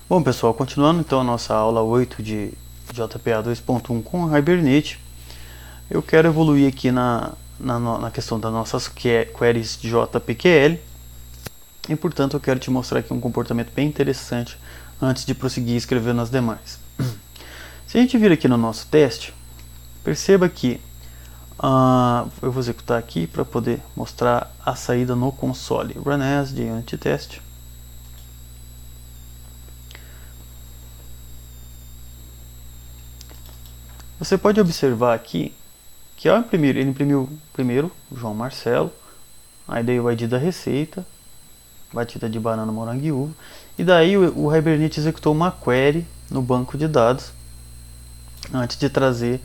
Bom pessoal, continuando então a nossa aula 8 de JPA 2.1 com Hibernate, eu quero evoluir aqui na questão das nossas queries de JPQL e portanto eu quero te mostrar aqui um comportamento bem interessante antes de prosseguir escrevendo as demais. Se a gente vir aqui no nosso teste, perceba que eu vou executar aqui para poder mostrar a saída no console. Run as de unit test. Você pode observar aqui que ao imprimir, ele imprimiu primeiro o João Marcelo, aí daí o ID da receita, batida de banana, morango e uva, e daí o Hibernate executou uma query no banco de dados antes de trazer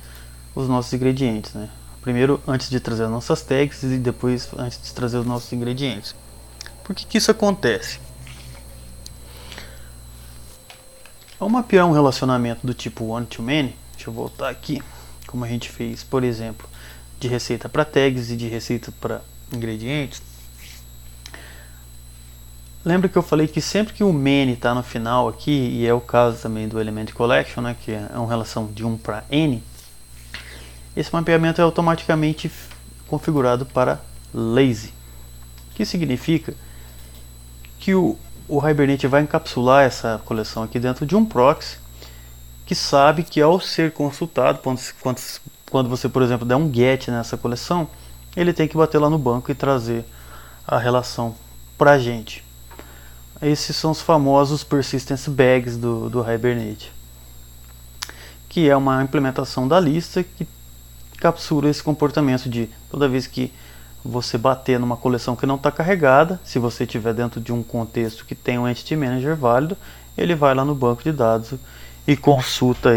os nossos ingredientes, né? Primeiro antes de trazer as nossas tags e depois antes de trazer os nossos ingredientes. Por que isso acontece? Ao mapear um relacionamento do tipo one-to-many, deixa eu voltar aqui, como a gente fez, por exemplo, de receita para tags e de receita para ingredientes. Lembra que eu falei que sempre que o many está no final aqui, e é o caso também do element collection, né, que é uma relação de 1 para n, esse mapeamento é automaticamente configurado para lazy, que significa que o Hibernate vai encapsular essa coleção aqui dentro de um proxy que sabe que ao ser consultado, quando você, por exemplo, der um get nessa coleção, ele tem que bater lá no banco e trazer a relação para a gente. Esses são os famosos persistence bags do Hibernate, que é uma implementação da lista que captura esse comportamento de toda vez que você bater numa coleção que não está carregada, se você estiver dentro de um contexto que tem um Entity Manager válido, ele vai lá no banco de dados e consulta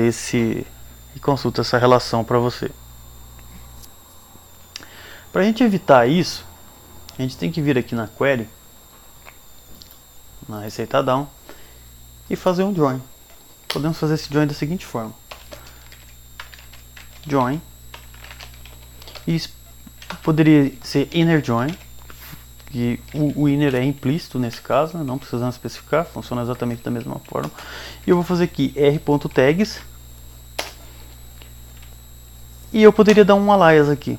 essa relação para você. Para a gente evitar isso, a gente tem que vir aqui na query, na receita down, e fazer um join. Podemos fazer esse join da seguinte forma: join, e poderia ser inner join, que o inner é implícito nesse caso, né? Não precisamos especificar, funciona exatamente da mesma forma. E eu vou fazer aqui r.tags, e eu poderia dar um alias aqui,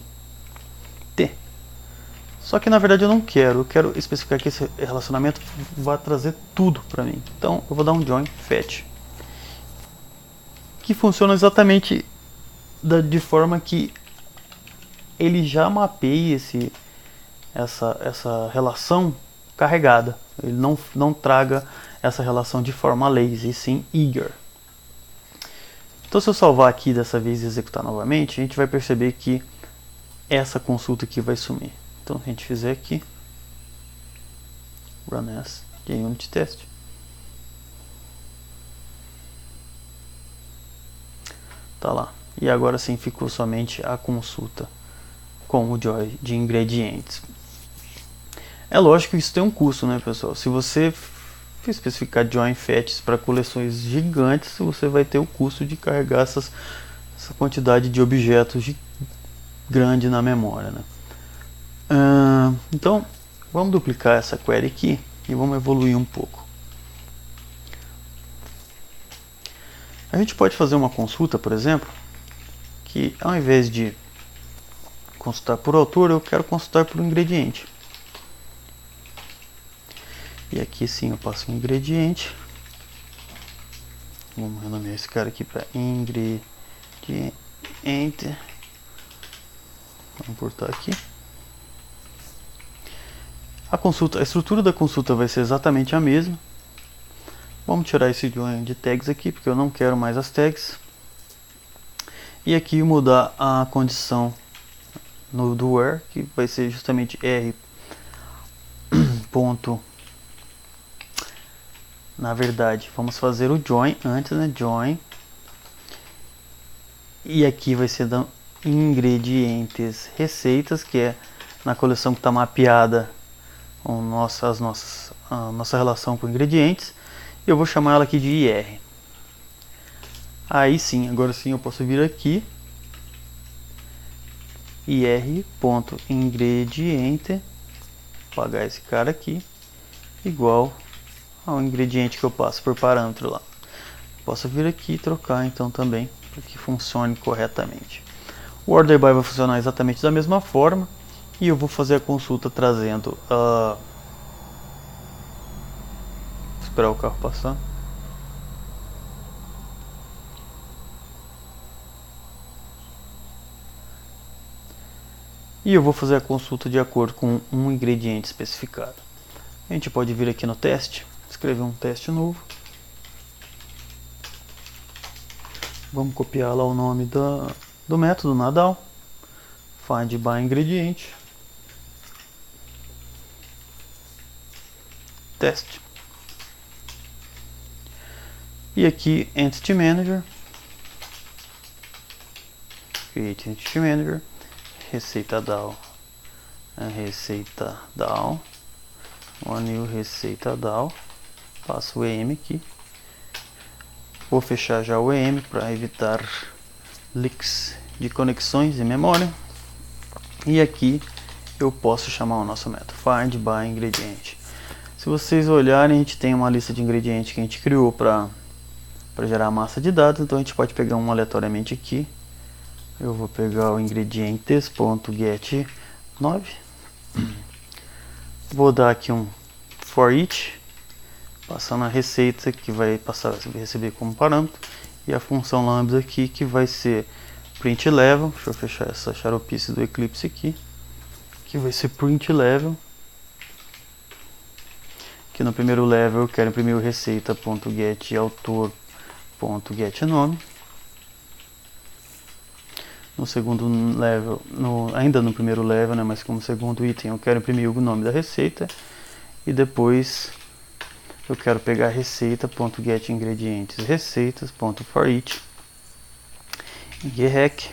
t. Só que na verdade eu quero especificar que esse relacionamento vai trazer tudo para mim. Então eu vou dar um join fetch, que funciona exatamente de forma que ele já mapeia essa relação carregada. Ele não traga essa relação de forma lazy, e sim eager. Então se eu salvar aqui dessa vez e executar novamente, a gente vai perceber que essa consulta aqui vai sumir. Então se a gente fizer aqui run as de unit test, tá lá. E agora sim ficou somente a consulta com o join de ingredientes. É lógico que isso tem um custo, né, pessoal? Se você especificar join fetches para coleções gigantes, você vai ter o custo de carregar essa quantidade de objetos grande na memória, né? Então vamos duplicar essa query aqui e vamos evoluir um pouco. A gente pode fazer uma consulta, por exemplo, que ao invés de consultar por autor, eu quero consultar por ingrediente. E aqui sim eu passo um ingrediente. Vamos renomear esse cara aqui para ingrediente. Vamos importar aqui. A estrutura da consulta vai ser exatamente a mesma. Vamos tirar esse join de tags aqui, porque eu não quero mais as tags. E aqui mudar a condição do where, que vai ser justamente r. Na verdade, vamos fazer o join antes, né? Join. E aqui vai ser da ingredientes receitas, que é na coleção que está mapeada a nossa relação com ingredientes. E eu vou chamar ela aqui de IR. Aí sim, agora sim eu posso vir aqui. IR.ingrediente, apagar esse cara aqui, igual ao ingrediente que eu passo por parâmetro lá. Posso vir aqui e trocar então também, para que funcione corretamente. O order by vai funcionar exatamente da mesma forma, e eu vou fazer a consulta trazendo esperar o carro passar. E eu vou fazer a consulta de acordo com um ingrediente especificado. A gente pode vir aqui no teste, escrever um teste novo. Vamos copiar lá o nome do método Nadal. Find by ingrediente. Teste. E aqui Entity Manager. Create Entity Manager. Receita DAO. Receita DAO. Uma new receita DAO. Passo o EM aqui. Vou fechar já o EM para evitar leaks de conexões em memória. E aqui eu posso chamar o nosso método Find by ingrediente. Se vocês olharem, a gente tem uma lista de ingredientes que a gente criou para gerar massa de dados. Então a gente pode pegar um aleatoriamente aqui. Eu vou pegar o ingredientes.get9. Vou dar aqui um for each, passando a receita que vai receber como parâmetro, e a função lambda aqui que vai ser print level. Deixa eu fechar essa xaropice do Eclipse aqui, que vai ser print level. Que no primeiro level eu quero imprimir o receita.getAutor.getNome. No segundo level, ainda no primeiro level, né, mas como segundo item, eu quero imprimir o nome da receita. E depois eu quero pegar receita.getIngredientes receitas.forEach grec.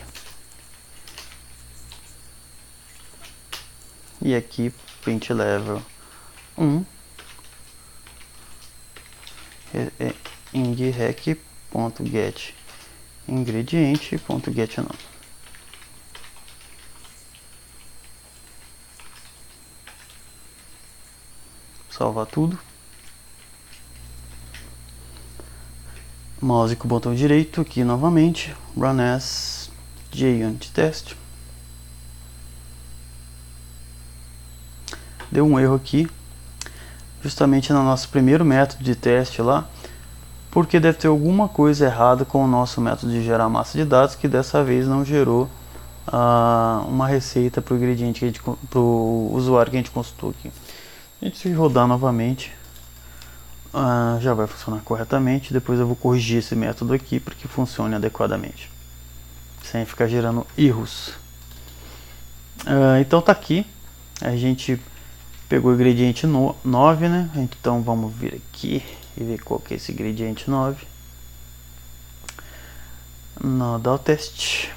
E aqui print level 1 ingrec.getIngrediente.getNome. Salvar tudo. Mouse com o botão direito aqui novamente. Run as JUnit test. Deu um erro aqui, justamente no nosso primeiro método de teste lá, porque deve ter alguma coisa errada com o nosso método de gerar massa de dados, que dessa vez não gerou uma receita para o ingrediente para o usuário que a gente consultou aqui. A gente se rodar novamente, já vai funcionar corretamente. Depois eu vou corrigir esse método aqui para que funcione adequadamente, sem ficar gerando erros. Então tá aqui, a gente pegou o ingrediente 9, né? Então vamos vir aqui e ver qual que é esse ingrediente 9. Nadal test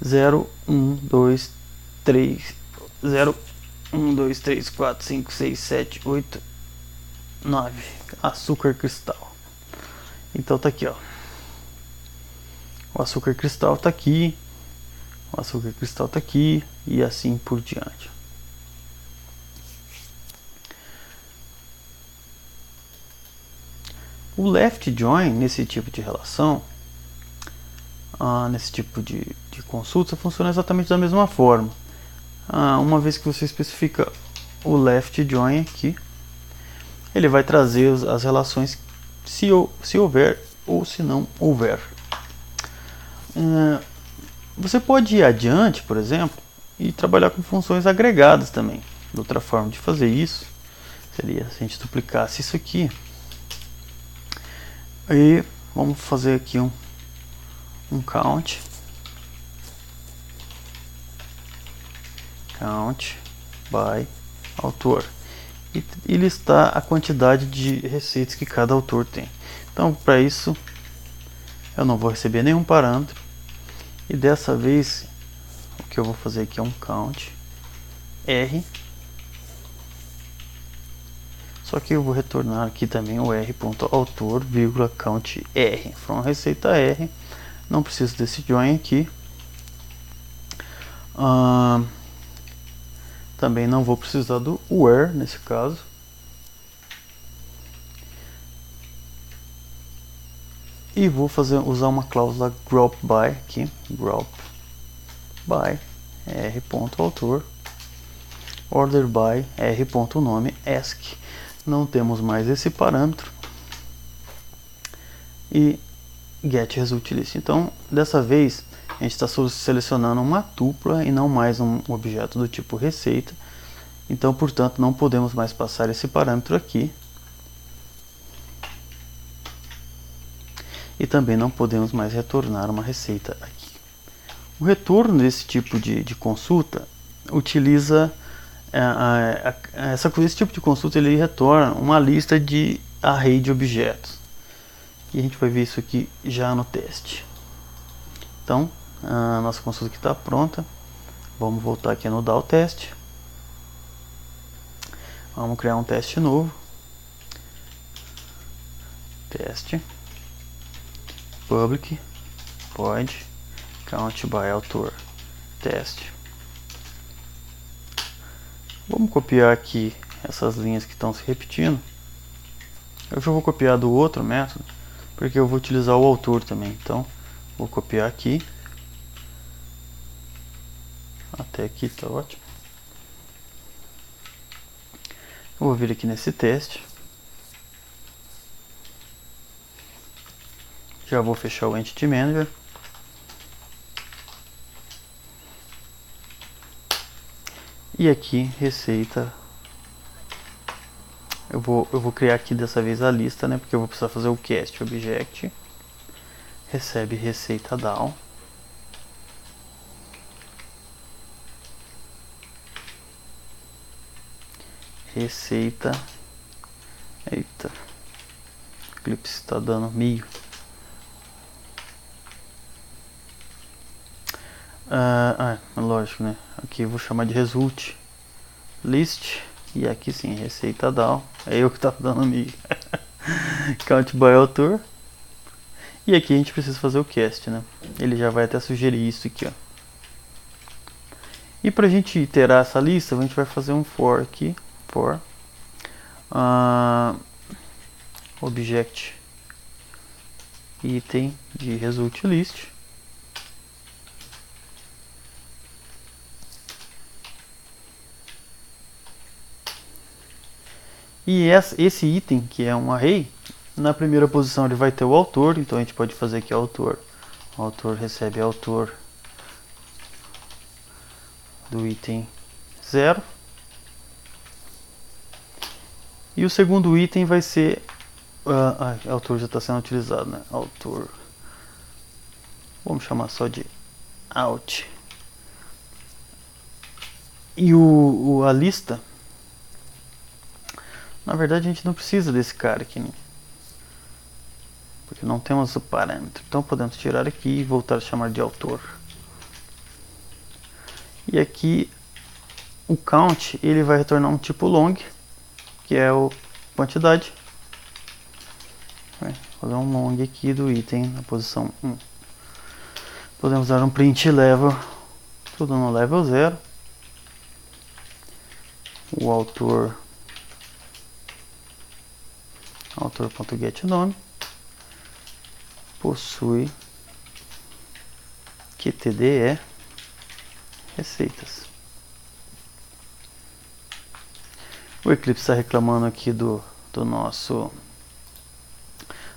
0, 1, 2, 3, 0, 1, 2, 3, 4, 5, 6, 7, 8, 9. Açúcar cristal. Então tá aqui, ó. O açúcar cristal tá aqui. O açúcar cristal tá aqui. E assim por diante. O left join nesse tipo de relação, nesse tipo de consulta, funciona exatamente da mesma forma. Uma vez que você especifica o left join aqui, ele vai trazer as relações se houver ou se não houver. Você pode ir adiante, por exemplo, e trabalhar com funções agregadas também. Outra forma de fazer isso seria se a gente duplicasse isso aqui. E vamos fazer aqui um count by autor e listar a quantidade de receitas que cada autor tem. Então, para isso, eu não vou receber nenhum parâmetro, e dessa vez o que eu vou fazer aqui é um count R. Só que eu vou retornar aqui também o r.autor, count R. From receita R. Não preciso desse join aqui. Também não vou precisar do where nesse caso. e vou usar uma cláusula group by aqui, group by r.autor, order by r.nome, ask. Não temos mais esse parâmetro e get result list. Então, dessa vez a gente está selecionando uma tupla e não mais um objeto do tipo receita. Então, portanto, não podemos mais passar esse parâmetro aqui. E também não podemos mais retornar uma receita aqui. O retorno desse tipo de consulta utiliza esse tipo de consulta, ele retorna uma lista de array de objetos. E a gente vai ver isso aqui já no teste. Então, a nossa consulta aqui está pronta. Vamos voltar aqui no DAO teste. Vamos criar um teste novo. Teste. Public. Void. Count by autor. Teste. Vamos copiar aqui essas linhas que estão se repetindo. Eu já vou copiar do outro método, porque eu vou utilizar o autor também. Então, vou copiar aqui. Até aqui está ótimo. Eu vou vir aqui nesse teste. Já vou fechar o Entity Manager. E aqui, receita. Eu vou criar aqui dessa vez a lista, né? Porque eu vou precisar fazer o cast object. Recebe receita down. Receita. Eita. O Eclipse está dando meio. Lógico, né? Aqui eu vou chamar de result list. E aqui sim, receita down. É eu que estava dando meio. Count by autor. E aqui a gente precisa fazer o cast, né? Ele já vai até sugerir isso aqui, ó. E para a gente iterar essa lista, a gente vai fazer um for aqui. For object item de result list. E esse item, que é um array, na primeira posição ele vai ter o autor, então a gente pode fazer aqui autor. O autor recebe autor do item 0. E o segundo item vai ser... autor já está sendo utilizado, né? Autor. Vamos chamar só de out. E a lista... Na verdade a gente não precisa desse cara aqui, né? Porque não temos o parâmetro. Então podemos tirar aqui e voltar a chamar de autor. E aqui o count, ele vai retornar um tipo long, que é o quantidade. Vai fazer um long aqui do item na posição 1. Podemos dar um print level, tudo no level 0. O autor.getNome possui QTDE receitas. O Eclipse está reclamando aqui do nosso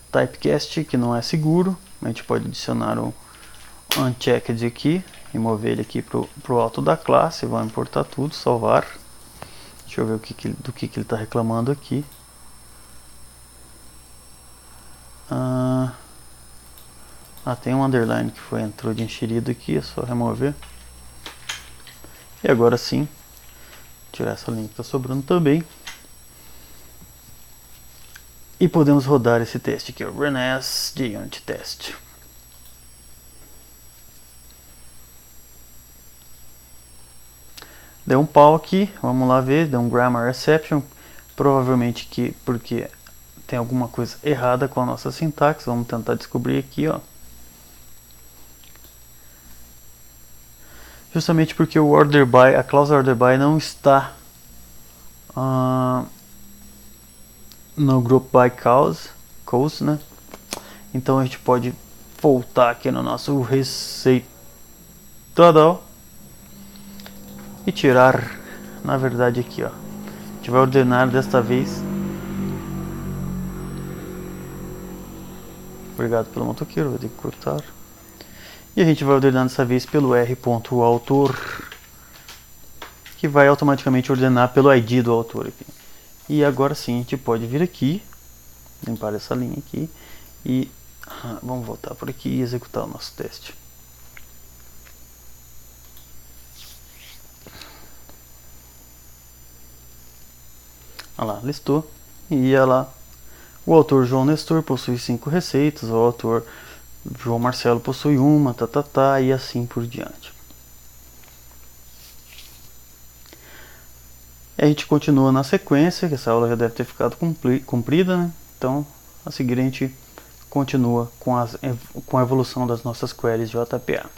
typecast, que não é seguro. A gente pode adicionar um unchecked aqui e mover ele aqui para o alto da classe. Vamos importar tudo, salvar. Deixa eu ver do que ele está reclamando aqui. Tem um underline que entrou de enxerido aqui, é só remover. E agora sim, tirar essa linha que está sobrando também. E podemos rodar esse teste aqui, o run as de unit test. Deu um pau aqui, vamos lá ver, deu um grammar exception. Provavelmente porque tem alguma coisa errada com a nossa sintaxe. Vamos tentar descobrir aqui, ó. Justamente porque o order by, a cláusula order by não está no group by cause, né? Então a gente pode voltar aqui no nosso receitador e tirar, na verdade aqui, ó. A gente vai ordenar desta vez. Obrigado pelo motoqueiro, vou ter que cortar. E a gente vai ordenar dessa vez pelo r.autor, que vai automaticamente ordenar pelo ID do autor aqui. E agora sim a gente pode vir aqui, limpar essa linha aqui e vamos voltar por aqui e executar o nosso teste. Olha lá, listou. E olha lá, o autor João Nestor possui 5 receitas, o autor João Marcelo possui uma, e assim por diante. E a gente continua na sequência, que essa aula já deve ter ficado cumprida, né? Então, a seguir a gente continua com a evolução das nossas queries JPA.